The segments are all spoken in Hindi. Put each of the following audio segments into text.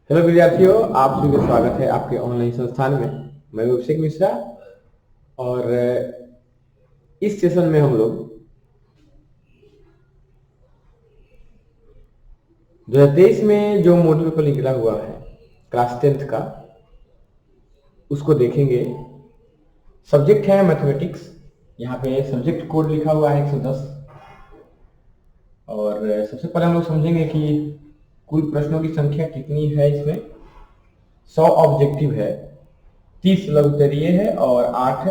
हेलो विद्यार्थियों, आप सभी का स्वागत है आपके ऑनलाइन संस्थान में। मैं अभिषेक मिश्रा और इस सेशन में हम लोग 2023 में जो मॉड्यूल पेपर निकला हुआ है क्लास 10th का, उसको देखेंगे। सब्जेक्ट है मैथमेटिक्स। यहाँ पे सब्जेक्ट कोड लिखा हुआ है 110। और सबसे पहले हम लोग समझेंगे कि कुल प्रश्नों की संख्या कितनी है। इसमें 100 ऑब्जेक्टिव है, 30 लघु उत्तरीय है और 8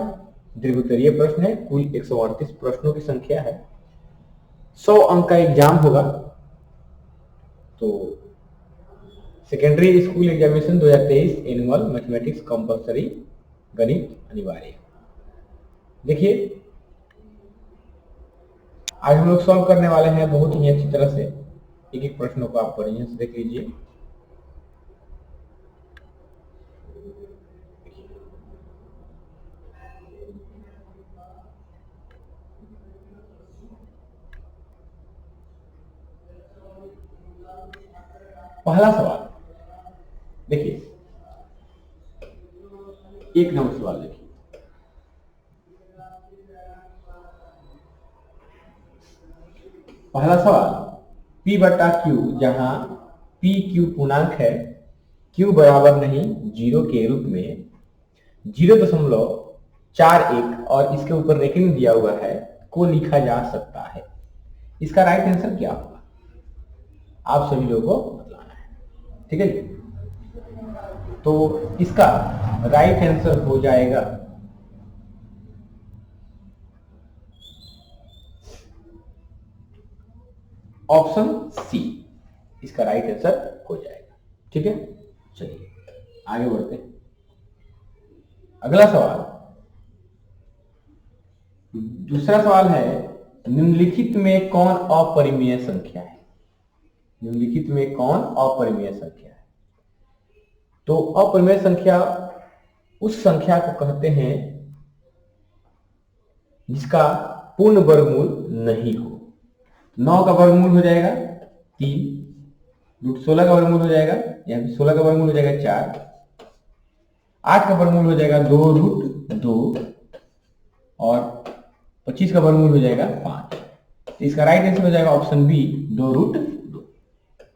दीर्घ उत्तरीय प्रश्न है। कुल 138 प्रश्नों की संख्या है। 100 अंक का एग्जाम होगा। तो secondary school examination 2023 annual mathematics compulsory गणित अनिवार्य। देखिए, आज हम लोग सॉल्व करने वाले हैं बहुत ही अच्छी तरह से। एक एक प्रश्नों को आप बढ़िया से देख लीजिए। पहला सवाल देखिए, एक नंबर सवाल देखिए। पहला सवाल, P बटा Q जहां P Q पूर्णांक है, Q बराबर नहीं 0 के रूप में 0.41 और इसके ऊपर रेखिंग दिया हुआ है को लिखा जा सकता है। इसका राइट आंसर क्या होगा, आप सभी लोगों को बताना है। ठीक है जी। तो इसका राइट आंसर हो जाएगा ऑप्शन सी। इसका राइट आंसर हो जाएगा। ठीक है, चलिए आगे बढ़ते हैं। अगला सवाल, दूसरा सवाल है, निम्नलिखित में कौन अपरिमेय संख्या है। निम्नलिखित में कौन अपरिमेय संख्या है। तो अपरिमेय संख्या उस संख्या को कहते हैं जिसका पूर्ण वर्गमूल नहीं हो। 9 का वर्गमूल हो जाएगा 3, रूट 16 का वर्गमूल हो जाएगा, या फिर 16 का वर्गमूल हो जाएगा 4, 8 का वर्गमूल हो जाएगा 2 रूट 2 और 25 का वर्गमूल हो जाएगा 5। तो इसका राइट आंसर हो जाएगा ऑप्शन बी 2 रूट 2।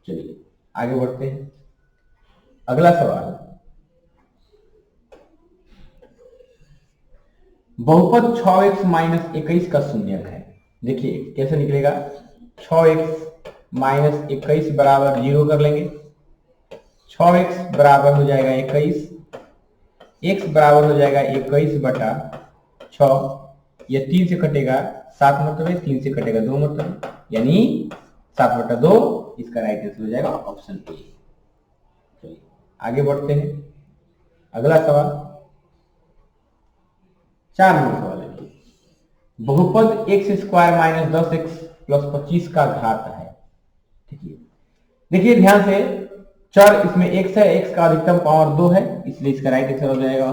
चलिए आगे बढ़ते हैं। अगला सवाल, बहुपद 6x माइनस 21 का शून्यक है। देखिए कैसे निकलेगा। 6x माइनस 21 बराबर 0 कर लेंगे। 6x बराबर हो जाएगा 21, x बराबर हो जाएगा 21 बटा 6। यह 3 से कटेगा 7 मरतबे, 3 से कटेगा 2 मरतबे, यानी 7 बटा 2। इसका राइट आंसर हो जाएगा ऑप्शन ए। चलिए आगे बढ़ते हैं। अगला सवाल, 4 नंबर सवाल है। बहुपद x square minus 10x plus 25 का घात है। ठीक है, देखिए ध्यान से, चर इसमें x है, x का अधिकतम पावर 2 है, इसलिए इसका राइट आंसर हो जाएगा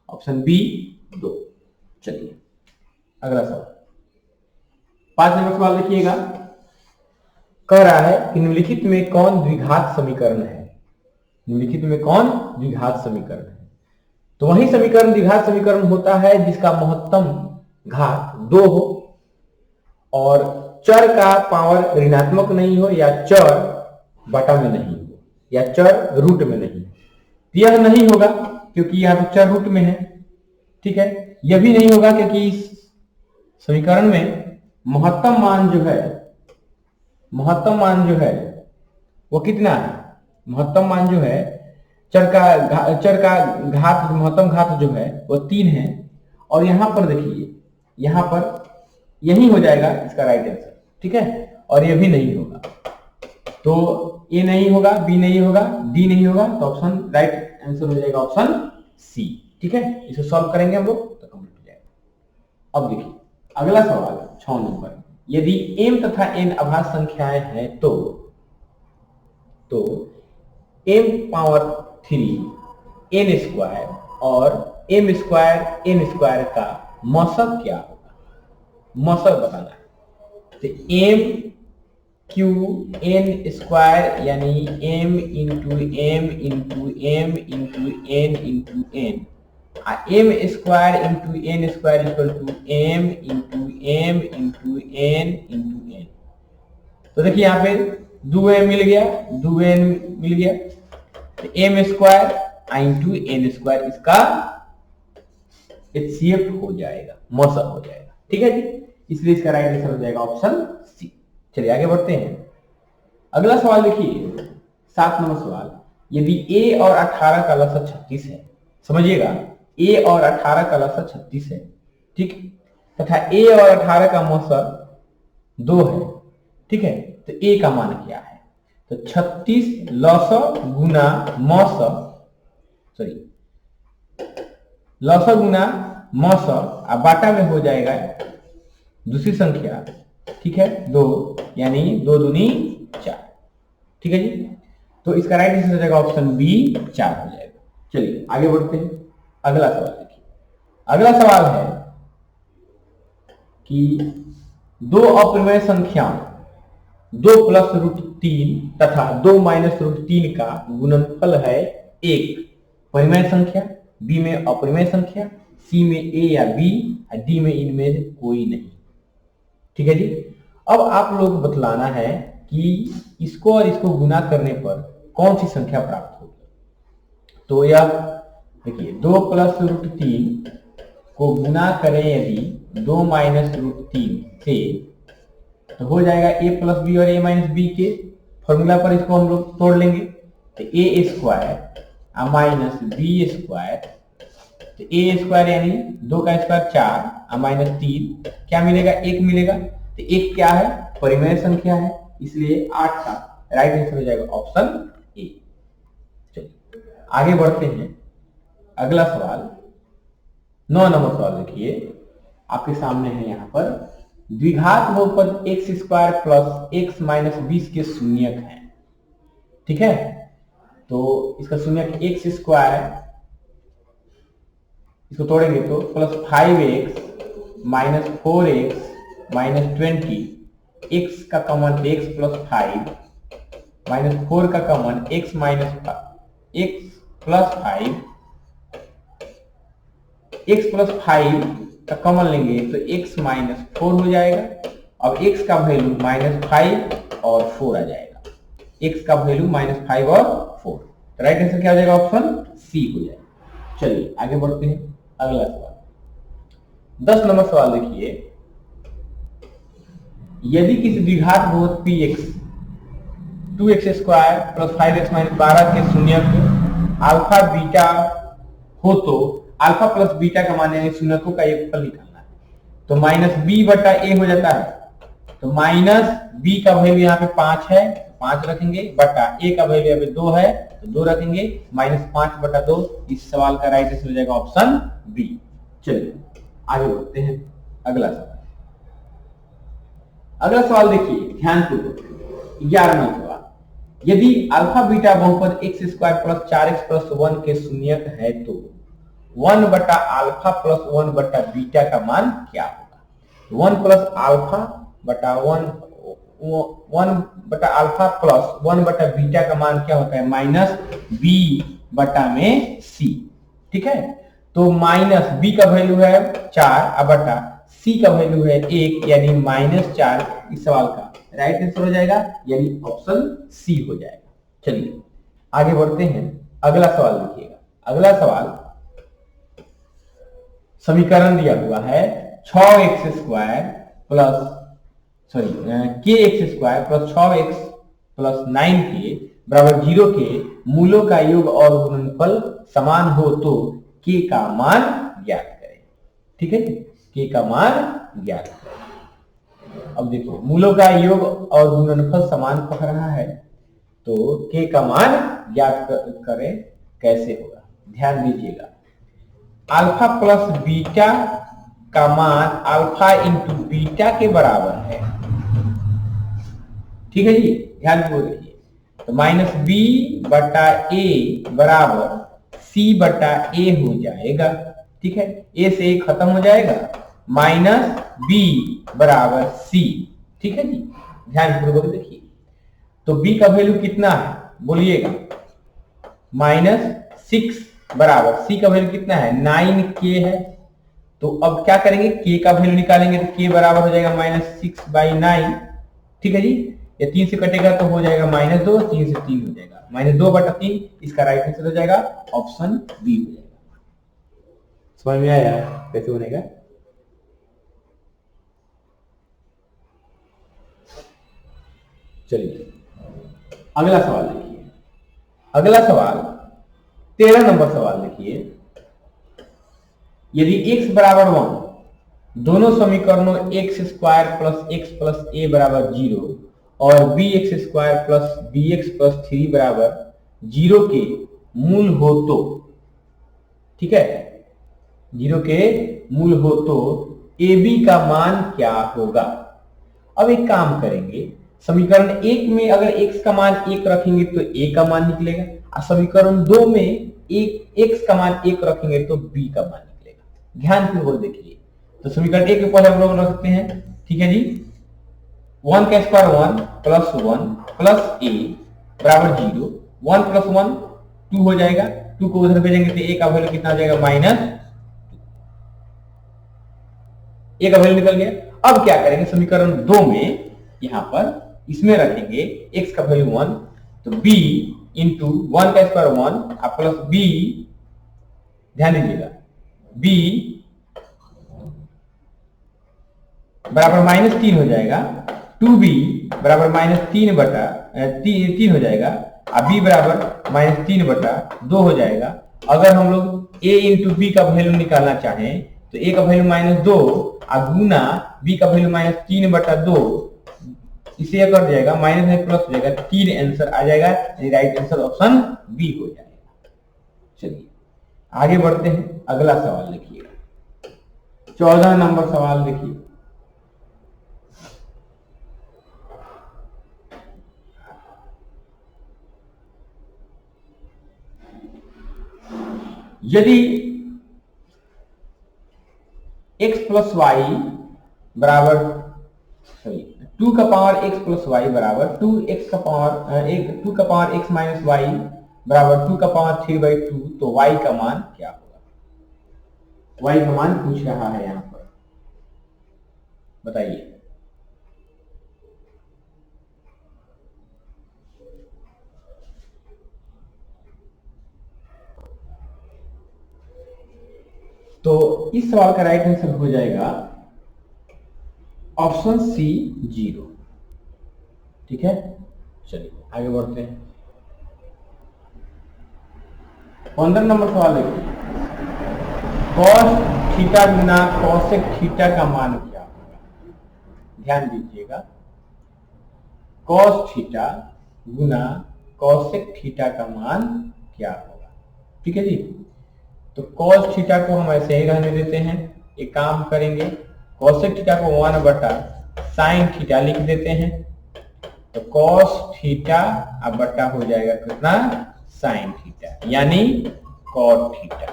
ऑप्शन बी 2। चलिए अगला सवाल, 5 नंबर सवाल देखिएगा। कह रहा है कि निम्नलिखित में कौन द्विघात समीकरण है। निम्नलिखित में कौन द्विघात समीकरण है। तो वही समीकरण द्विघात समीकरण होता है जिसका महत्तम घात 2 हो और चर का पावर ऋणात्मक नहीं हो, या चर बटा में नहीं हो, या चर रूट में नहीं हो। यह नहीं होगा क्योंकि यहां पर चर रूट में है। ठीक है, यह भी नहीं होगा क्योंकि इस समीकरण में महत्तम मान जो है वो कितना है। महत्तम मान जो है, चर का घात, महत्तम घात जो है वो 3 है। और यहां पर देखिए, यहां पर यही हो जाएगा इसका राइट आंसर। ठीक है, और ये भी नहीं होगा। तो ए नहीं होगा, बी नहीं होगा, डी नहीं होगा, तो ऑप्शन राइट आंसर हो जाएगा ऑप्शन सी। ठीक है, इसको सॉल्व करेंगे हम लोग तो कंप्लीट हो जाएगा। अब देखिए अगला सवाल 6 नंबर, यदि m तथा n अभाज्य संख्याएं हैं तो m पावर 3 n स्क्वायर और m स्क्वायर n स्क्वायर का मौसक क्या होगा। मौसक बताना है। तो m क्यू एन स्क्वायर यानी m into m into m into n into n, m square into n square equal to m into m into n into n. तो देखिए यहाँ पे दो एम मिल गया, दो एन मिल गया, तो m square into n square इसका एचसीएफ हो जाएगा, मौसम हो जाएगा। ठीक है जी, इसलिए इसका राइट आंसर हो जाएगा ऑप्शन सी। चलिए आगे बढ़ते हैं। अगला सवाल देखिए 7 नंबर सवाल, यदि a और 18 का लसाअ 36 है, समझिएगा a और 18 का लसाअ 36 है, ठीक, तथा a और 18 का मौसम 2 है, ठीक है, तो a का मान क्या है? तो 36 लसाअ गुना मौसम, सॉरी लसाअ गुना मौसम अब बाटा में हो जाएगा दूसरी संख्या, ठीक है, 2 यानी 2 दूनी 4। ठीक है जी, तो इसका राइट आंसर हो जाएगा ऑप्शन बी 4 हो जाएगा। चलिए आगे बढ़ते हैं। अगला सवाल देखिए, अगला सवाल है कि दो अपरिमेय संख्याओं 2 प्लस रूट 3 तथा 2 माइनस रूट 3 का गुणनफल है 1 परिमेय संख्या, बी में अपरिमेय संख्या, सी में ए या बी, डी में इनमें से कोई नहीं। ठीक है जी, अब आप लोग बतलाना है कि इसको और इसको गुना करने पर कौन सी संख्या प्राप्त होगी। तो यह देखिए 2 प्लस रूट 3 को गुना करें यदि 2 माइनस रूट 3 से, तो हो जाएगा ए प्लस बी और ए माइनस बी के फॉर्मूला पर इसको हम लोग तोड़ लेंगे, तो ए स्क्वायर माइनस बी स्क्वायर, तो ए स्क्वायर यानी 2 का स्क्वायर 4 माइनस 3 क्या मिलेगा? 1 मिलेगा। तो 1 क्या है? परिमेय संख्या है, इसलिए 8 का राइट आंसर हो जाएगा ऑप्शन ए। चलिए आगे बढ़ते हैं। अगला सवाल 9 नंबर सवाल देखिए, आपके सामने है यहाँ पर द्विघात बहुपद x square plus x minus 20 के शून्यक है। ठीक है, तो इसका शून्यक एक्स स्क्वायर, इसको तोड़ेंगे तो plus 5x minus 4x minus 20, x का कॉमन x प्लस 5 माइनस 4 का common x minus x plus 5, x plus 5 का कॉमन लेंगे तो x माइनस 4 हो जाएगा। अब x का वैल्यू माइनस 5 और 4 आ जाएगा, x का वैल्यू माइनस 5 और 4, तो राइट आंसर क्या हो जाएगा? ऑप्शन सी हो जाएगा। चलिए आगे बढ़ते हैं। अगला सवाल 10 नंबर सवाल देखिए, यदि किसी द्विघात बहुपद px 2x square plus 5x minus 12 के शून्यक अल्फा बीटा हो तो अल्फा प्लस बीटा का मान यानी शून्यकों का योगफल निकालना है। तो माइनस बी बटा ए हो जाता है, तो माइनस बी का वैल्यू यहाँ पे 5 है, 5 रखेंगे, बटा ए का वैल्यू यहाँ पे 2 है तो 2 रखेंगे, माइनस 5 बटा 2। इस सवाल का राइट आंसर हो जाएगा ऑप्शन बी। चलिए आगे बढ़ते हैं। अगला सवाल, अगला सवाल देखिए ध्यानपूर्वक, 11वां सवाल, यदि अल्फा बीटा बहुपद x square plus 4x plus 1 के शून्यक है तो 1 बटा अल्फा प्लस 1 बटा बीटा का मान क्या होगा? 1 प्लस अल्फा बटा 1 बटा अल्फा प्लस 1 बटा बीटा का मान क्या होता है? माइनस बी बटा में सी। ठीक है, तो माइनस बी का वैल्यू है 4 बटा सी का वैल्यू है 1 यानी माइनस 4। इस सवाल का राइट आंसर हो जाएगा यानी ऑप्शन सी हो जाएगा। चलिए आगे बढ़ते हैं। अगला सवाल देखिएगा, अगला सवाल समीकरण दिया हुआ है 6x स्क्वायर प्लस के x square plus 6x plus 9k बराबर 0 के मूलों का योग और गुणनफल समान हो तो k का मान ज्ञात करें। ठीक है, k का मान ज्ञात करें। अब देखो मूलों का योग और गुणनफल समान पढ़ रहा है तो k का मान ज्ञात करें, कैसे होगा ध्यान दीजिएगा। अल्फा प्लस बीटा का मान अल्फा इंटू बीटा के बराबर है। ठीक है जी, ध्यान देखिए, तो माइनस बी बटा ए बराबर सी बटा ए हो जाएगा। ठीक है, ए से ए खत्म हो जाएगा, माइनस बी बराबर सी। ठीक है जी, ध्यान पूर्वक देखिए। तो b का वैल्यू कितना है बोलिएगा, -6 बराबर c का वैल्यू कितना है 9k है। तो अब क्या करेंगे, k का वैल्यू निकालेंगे तो k बराबर हो जाएगा -6/9। ठीक है जी, ये 3 से कटेगा तो हो जाएगा -2, 3 से 3 हो जाएगा -2/3। इसका राइट आंसर हो जाएगा ऑप्शन बी हो जाएगा। समझ में आया कैसे बनेगा? चलिए अगला सवाल देखिए। अगला सवाल 13 नंबर सवाल देखिए। यदि x बराबर 1 दोनों समीकरणों x square plus x plus a बराबर 0 और bx square plus bx plus 3 बराबर 0 के मूल हो तो, ठीक है, 0 के मूल हो तो ab का मान क्या होगा? अब एक काम करेंगे, समीकरण 1 में अगर x का मान 1 रखेंगे तो a का मान निकलेगा, और समीकरण 2 में x का मान 1 रखेंगे तो b का मान निकलेगा। ध्यान से देखिए, तो समीकरण 1 के पहले हम लोग रखते हैं, ठीक है जी। 1 का स्क्वायर 1 प्लस 1 प्लस a बराबर 0, 1 प्लस 1 2 हो जाएगा, 2 को उधर भेजेंगे तो a का वैल्यू कितना हो जाएगा -2, a का वैल्यू निकल गया। अब क्या करेंगे, समीकरण 2 में यहां पर इसमें रखेंगे x का वैल्यू 1, तो b इंटू 1 का स्क्वायर 1 प्लस b, ध्यान दीजिएगा, b बराबर -3 हो जाएगा, 2b बराबर -3 हो जाएगा, और b बराबर -3/2 हो जाएगा। अगर हम लोग a इंटू बी का वैल्यू निकालना चाहें तो a का वैल्यू -2 और गुना b का वैल्यू -3/2, इसे कर जाएगा माइनस में प्लस हो जाएगा, 3 आंसर आ जाएगा, राइट आंसर ऑप्शन बी हो जाएगा। चलिए आगे बढ़ते हैं, अगला सवाल देखिए, 14 नंबर सवाल देखिए। यदि x प्लस वाई बराबर 2 का पावर x प्लस वाई बराबर 2x का पावर x माइनस वाई बराबर 2 का पावर 3/2, तो y का मान क्या होगा? y का मान पूछ रहा है यहां पर, बताइए। तो इस सवाल का राइट आंसर हो जाएगा ऑप्शन सी 0। ठीक है, चलिए आगे बढ़ते हैं। 15 नंबर सवाल देखिए, cos थीटा गुना cosec थीटा का मान क्या होगा? ध्यान दीजिएगा, cos थीटा गुना cosec थीटा का मान क्या होगा? ठीक है जी, तो cos थीटा को हम ऐसे ही रहने देते हैं। एक काम करेंगे, cosec थीटा को 1/sin थीटा लिख देते हैं, तो cos थीटा अब बटा हो जाएगा कितना? sin थीटा, यानी cot थीटा।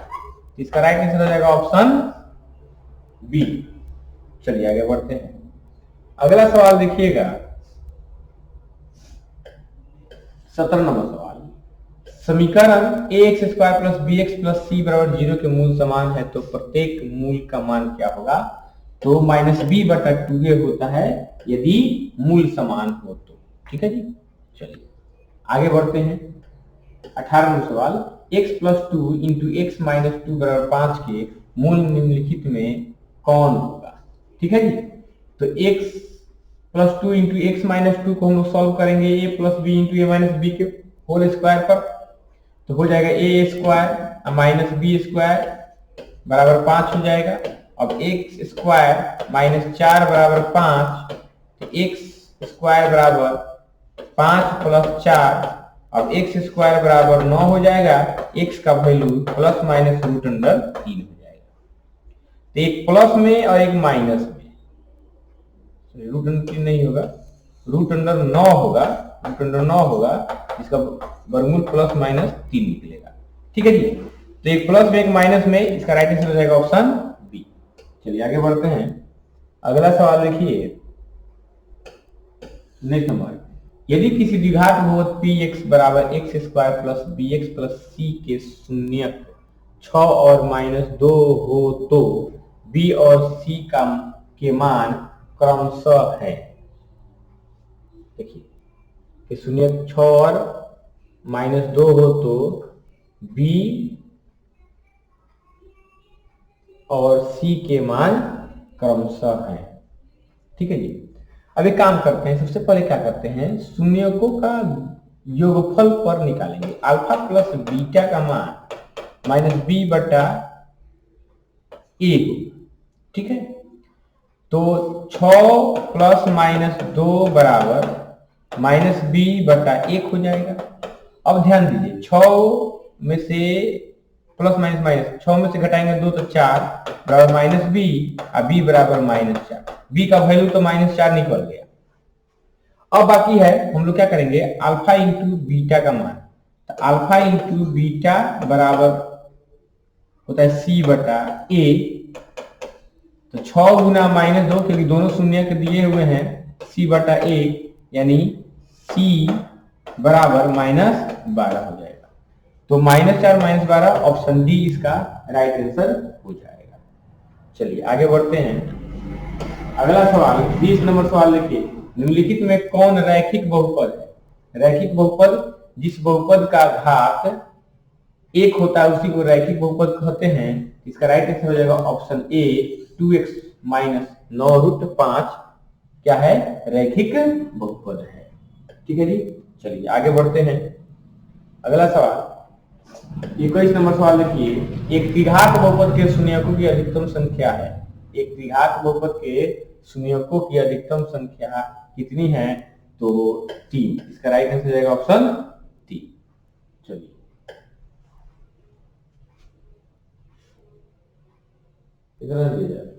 इसका राइट आंसर हो जाएगा ऑप्शन बी। चलिए आगे बढ़ते हैं, अगला सवाल देखिएगा, 17 नंबर सवाल। समीकरण ax square plus bx plus c बराबर 0 के मूल समान है तो प्रत्येक मूल का मान क्या होगा? तो -b/2a होता है यदि मूल समान हो तो। ठीक है जी, चलिए आगे बढ़ते हैं। 18 नंबर सवाल, x plus 2 into x minus 2 बराबर 5 के मूल निम्नलिखित में कौन होगा? ठीक है जी, तो x plus 2 into x minus 2 को हम लोग सॉल्व करेंगे a plus b into a minus b के होल स्क्वायर पर, तो हो जाएगा a square minus b square बराबर 5 हो जाएगा। अब एक्स स्क्वायर माइनस 4 बराबर 5, तो एक्स स्क्वायर बराबर 5 प्लस 4, अब एक्स स्क्वायर बराबर 9 हो जाएगा। एक्स का वैल्यू प्लस माइनस √3 हो जाएगा, तो एक प्लस में और एक माइनस में, √3 नहीं होगा, √9 होगा, √9 होगा, इसका वर्गमूल प्लस माइनस 3 निकलेगा। ठीक है जी, तो एक प्लस में एक माइनस में, इसका राइट आंसर हो जाएगा ऑप्शन बी। चलिए आगे बढ़ते हैं, अगला सवाल देखिए, नेक्स्ट नंबर यदि किसी द्विघात बहुपद पी एक्स बराबर x square plus b x plus c के शून्यक 6 और -2 हो तो बी और सी के मान क्रमशः है। देखिए कि शून्यक 6 और -2 हो तो बी और सी के मान क्रमशः है। ठीक है जी। अब एक काम करते हैं, सबसे पहले क्या करते हैं, शून्यकों का योगफल पर निकालेंगे। अल्फा प्लस बीटा का मान -b बटा a। ठीक है, तो 6 प्लस -2 बराबर -b बटा 1 हो जाएगा। अब ध्यान दीजिए, 6 में से प्लस माइनस माइनस 6 में से घटाएंगे 2 तो 4 बराबर -b और b बराबर -4। b का वैल्यू तो -4 निकल गया। अब बाकी है, हम लोग क्या करेंगे, अल्फा इंटू बीटा का मान। तो अल्फा इंटू बीटा बराबर होता है c बटा a। तो 6 गुना -2, क्योंकि दोनों शून्य के दिए हुए हैं, c बटा 1 यानी c बराबर -12 हो जाएगा। तो -4 -12 ऑप्शन डी इसका राइट आंसर हो जाएगा। चलिए आगे बढ़ते हैं। अगला सवाल 20 नंबर सवाल लिखिए। निम्नलिखित में कौन रैखिक बहुपद है? रैखिक बहुपद जिस बहुपद का घात 1 होता है उसी को रैखिक बहुपद कहते हैं। इसका राइट आंसर हो जाएगा ऑप्शन ए 2x माइनस 9√5 क्या है, रैखिक बहुपद है। ठीक है जी। चलिए आगे बढ़ते हैं। अगला सवाल 21 नंबर सवाल देखिए। एक द्विघात बहुपद के शून्यकों की अधिकतम संख्या है। एक द्विघात बहुपद के शून्यकों की अधिकतम संख्या कितनी है? तो 3। इसका राइट आंसर हो जाएगा ऑप्शन 3। चलिए इतना दिया जाए।